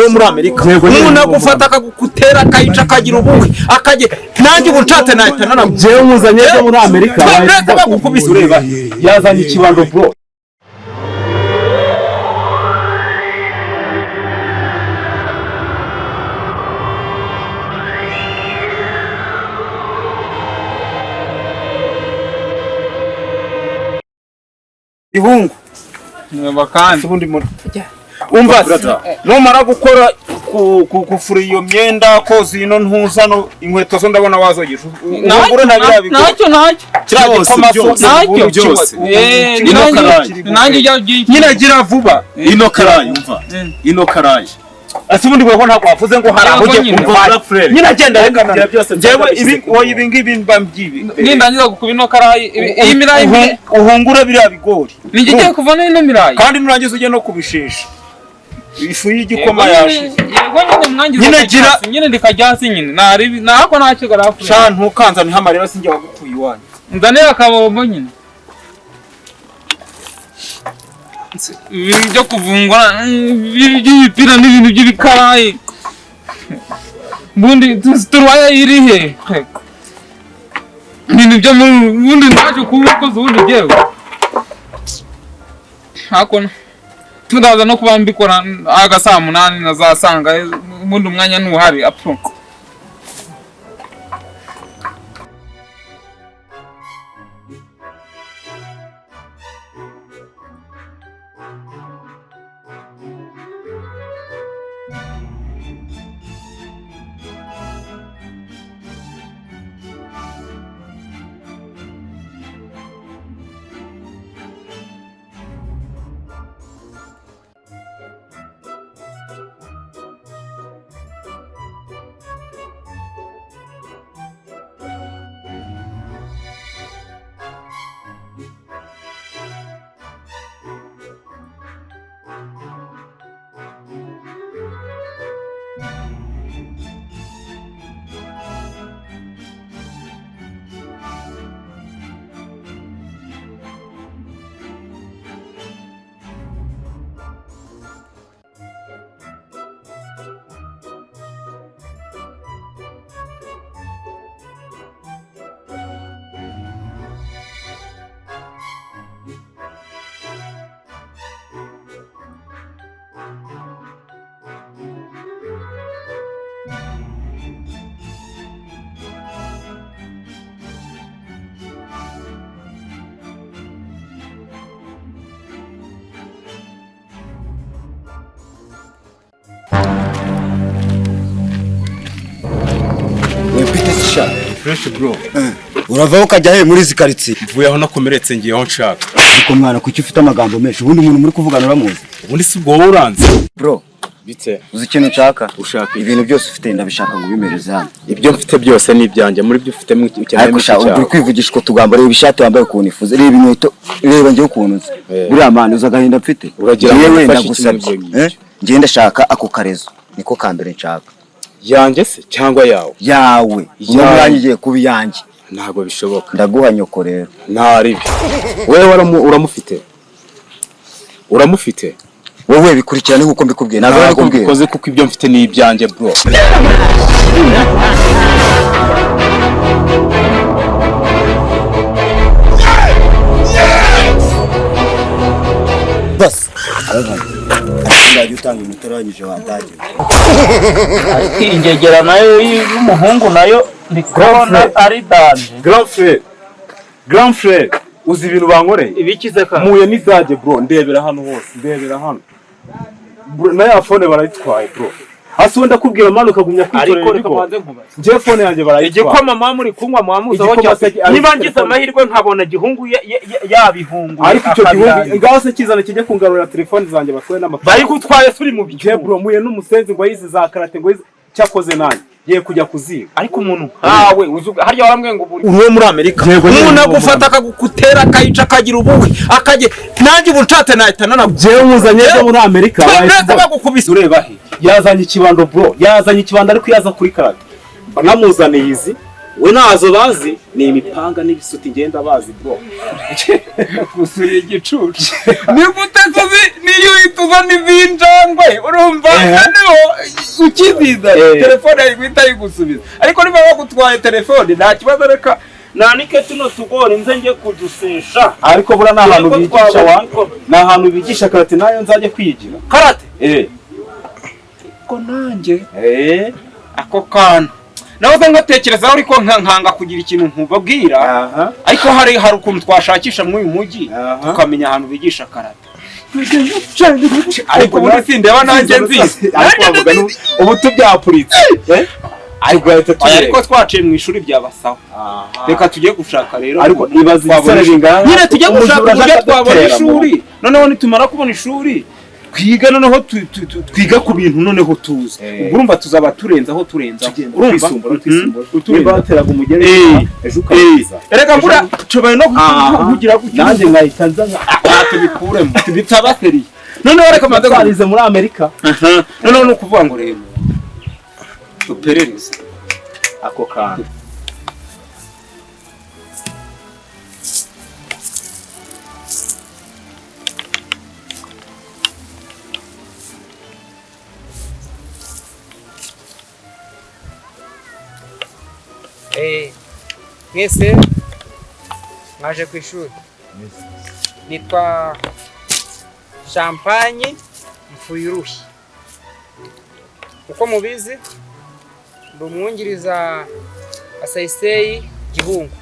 muri Amerika umuntu agufata akagutera akayica akagira ubuwe akaje nanjye ubunshatse nahita jewe muzanye zo muri Amerika bagukubise ureba yazanye ikibando bro. ihungu bakandi ubundi umva nomara gukora kufura iyo myenda koza ino ntuzano inkweto zo ndabona wazogisha ugure na bya bigo nacyo byose nanjye nyine gira vuba Ino karayi umva ino karayi ubundi bwo ntabwo wavuze ngo hari aho ugiye kumva nyine agenda reka byose jewe ibi ngibi mba mbyibi nindangiza gukuba ino karayi iyi mirayi uhungura biriya bigori nigiye kuvana ino mirayi kandi nurangiza ujye no kubishesha ifu y'igikoma yashize yego nyine mwangiza nyine ndikajyasi nyine nako ntacyo garafu sha ntukanza ntihamarira sinjye wagukuye iwanyu ndanera akabombo nyine ibintu byo kuvungura by'ibipira n'ibintu by'ibikarayi bundi turwaya irihe ibintu byo bundi naje kubukoza ubundi jewe hakona tudaza no kuba mbikora aga saa 8 nazasanga ubundi umwanya ntuhari apfu fresh bro. Uravaho kajya he muri zikaritsi? Mvuye aho nakomeretse ngiye aho nshaka. Uko mwana kuki ufite amagambo menshi ubundi umuntu muri kuvugana uramuzi? Ubundi si bwo uranze. Bro, bite? Uzi ikintu nshaka? Ushaka ibintu byose ufite ndabishaka ngo bimereze hano. Ibyo mfite byose ni ibyanjye muri byo ufite ukeneye gushaka uri kwivugisha ko tugamba reba ishati wambaye ukuntu ifuze reba inkweto reba ngiye ukuntu buriya mwana uzagahinda mfite. Yewe ndagusabye. Ngiye ndashaka ako karezo niko kambere nshaka. Yanjye se cyangwa yawe? Yawe. Umwanyigiye kubi yanjye. Ntago bishoboka. Ndaguha nyoko rero. Ntari. Wewe uramufite? Uramufite? Wowe bikurikirane uko mbikubwiye. Ntabwo bikoze kuko ibyo mfite ni ibyanjye bro. Bas. Ndaje utanga umutoranyije wandage. Ingegera nayo y'umuhungu nayo ndikubona ari danje. Grand frère. Uzi ibintu bankoreye? Ibikize ka. Muye ni dage bro, ndebera hano hose, ndebera hano. Na ya phone barayitwaye bro. Hasi wenda kubwira manu kagumya kwitorera. Ariko reka banze nkubaze. Je phone yanjye barayitwaye. Igikoma mama muri kunywa mwamuzaho cyose. Niba ngize amahirwe nkabona gihungu yabihungu. Ariko icyo gihungu ngaho se kizana kijye kungarura telefone zanjye bakwe n'amafaranga. Bari gutwaye turi mu bice bro, muye n'umusenzi ngo yize za karate ngo cyakoze nanjye. Ye kujya kuziga ariko umuntu hawe uzuga harya waramwe ngo uri muri Amerika umuntu agufata akagutera akayica akagira ubuwe akaje nanjye ubunshatse nahita jewe muzanye zo muri Amerika bagukubise ureba he yazanye ikibando bro yazanye ikibando ariko yaza kuri karate banamuzaniye izi we nazo bazi ni imipanga n'ibisuti ngenda bazi bro gusuye igicucu ni gute tuzi niyo tuzana ivinjangwe urumva noneho ukiziza telefone ari guhita yigusubiza ariko niba bagutwaye telefone nta kibazo reka nanike tuno tugora nze njye kudusesha ariko bura ni ahantu bigisha ni ahantu bigisha karate nayo nzajya kwigira karate ko nanjye ako kana nawe ngatekerezaho ariko nkanga kugira ikintu nkubabwira ariko hari ukuntu twashakisha muri uyu mujyi tukamenya ahantu bigisha karate ariko muri sindeba nanjye nzizi ubu tubyapuritse ariko twaciye mu ishuri byabasaho reka tujye gushaka rero ariko ibaze isare bingana nyine tujye gushaka uburyo twabona ishuri noneho nitumara kubona ishuri twiga noneho twiga ku bintu noneho tuzi urumva tuzaba turenzaho urumva niba bateraga umugeri ejo ukabiza reka mbura cobaye no kugira gutya nanjye nkahita nza tubikuremo bitabaseriye noneho reka maze twarize muri Amerika noneho ni ukuvuga ngo rero duperereze ako kantu mwese mwaje ku ishuri nitwa Champagne Mfuyuruhi uko mubizi ndi umwungiriza Asaiseyi Gihungu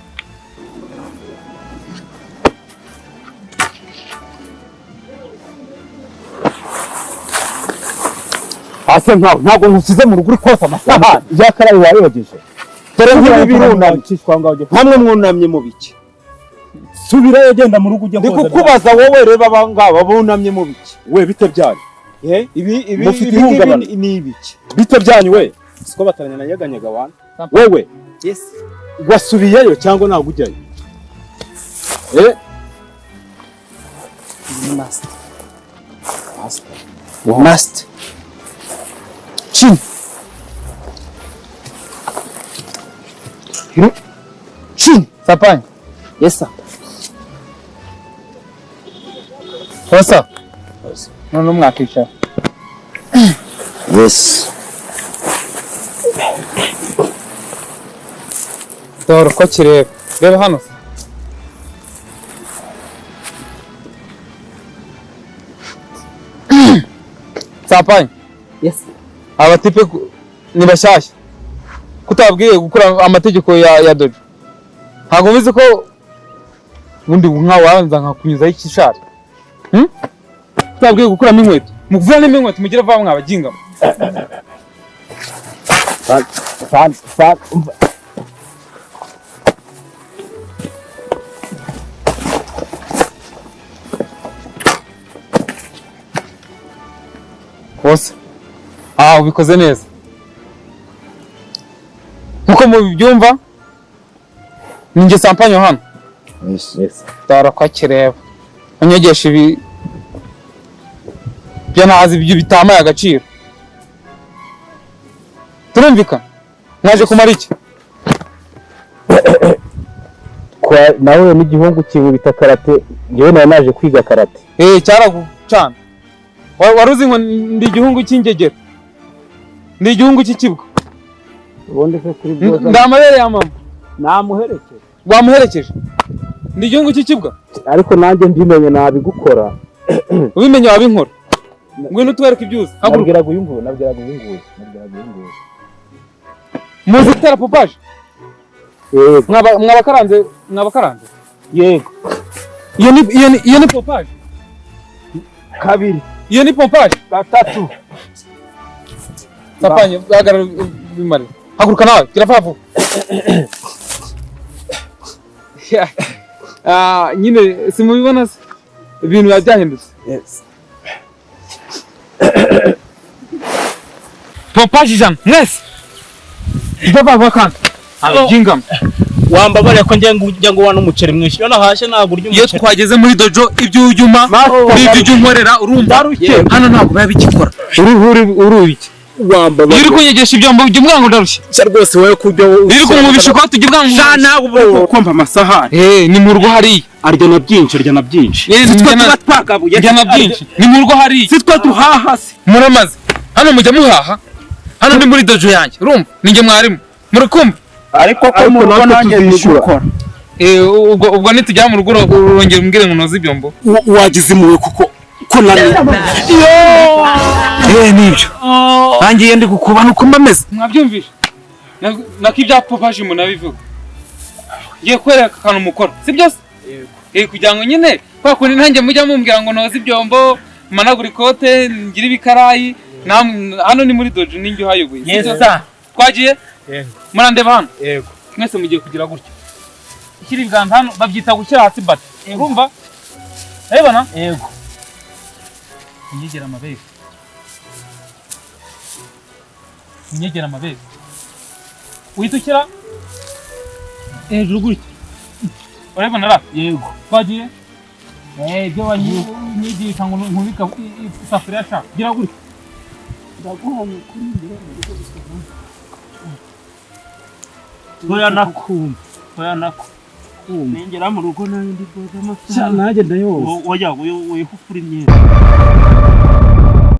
ase ntabwo nkusize mu rugo uri kosa amasaha yakaraye wayogeje dore nk'ibirunamye hamwe mwunamye mu biki subirayo genda mu rugo ujya koza ndikukubaza wowe reba abangaba bunamye mu biki we bite byanyu ibi ni ibiki bite byanyu we siko bataranya na yaganyaga wana wewe yes wasubiyeyo cyangwa ntabwo ujyayo master Chin. Chin. Sapanya. yes sir Kosa. None umwakisha. Yes. Dore ko kireba. Reba hano. Sapanya. yes Abatipe ni bashyashya kutabwiye gukora amategeko ya dojo ntabwo bizi ko bundi nka wanza nkakunyuzaho ikishari kutabwiye gukuramo inkweto mukuvura n'inkweto mugira vuba mwabaginga bose ubikoze neza nkuko mubyumva ninjye Champagne hano Yes. dara ko kireba unyegesha ibi byo nazi ibyo bitamaye agaciro turumvika mwaje kumara iki kwa nawe n'igihungu kiwe bita karate ngewe naje kwiga karate cyaragucana waruzi ngo ndi igihungu cy'ingegera ndi igihungu cy'ikibwa ubundi se kuri byo ndamabere ya mama namuherekeje wamuherekeje ndi igihungu cy'ikibwa ariko nanjye mbimenye nabigukora ubimenye wabinkora ngwino tuwereke ibyuzi nabwiraga uyu nguyu muzi gutera popaje yego mwabakaranze yego iyo ni popaje kabiri iyo ni pompaje gatatu Champagne bagarara bimare haguruka nawe kirafavu nyine simubibona se ibintu byahindutse yes pompaje ijana mwese ibyo bava kandi abajingam wambabare ko njya ngo wana umuceri mwinshi yo nahashye ntabwo urya iyo twageze muri dojo ibyo ujyuma ibyo unkorera urumva hano ntabwo biba bikikora urubiki wambabare iri kunyegesha ibyombo by'umwana ngo ndarushye rwose wowe kujya iri kumubisha ko tujya ubwangu ntabwo kompa amasahani ni mu rugo hariya arya na byinshi sitwe tuba twagabuye arya na byinshi ni mu rugo hari sitwe duhaha se muramaze hano mujya muhaha hano ni muri dojo yanjye urumva ninjye mwarimu muri kumva ariko ko mu rugo nanjye gukora ubwo nitujya mu rugo urongera umbwire ngo noze ibyombo wagize impuhwe kuko ko nani nibyo nanjye ndi kukuba nuko mbameze mwabyumvishe nako ibya papaji munabivuga ngiye kwereka akantu mukora si byose kugira ngo nyine kwa kundi nanjye mujya mumbwira ngo noze ibyombo managura ikote ngira ibikarayi hano ni muri dojo ninjye uhayoboye twagiye murandeba hano mwese mugiye kugira gutya ikiri ibiganza hano babyita gushyira hasi bati urumva urabibona yego unyegera amabere uhita ushyira hejuru gutya urabibona ra yego twagiye ibyo wanyigisha ngo nkubika isafuriya sha gira gutya ndaguhamye kuri mbere Oya nakumva nengera mu rugo nanjye ndi bwoza amasaha nanjye ndayoza oya we hufura imyenda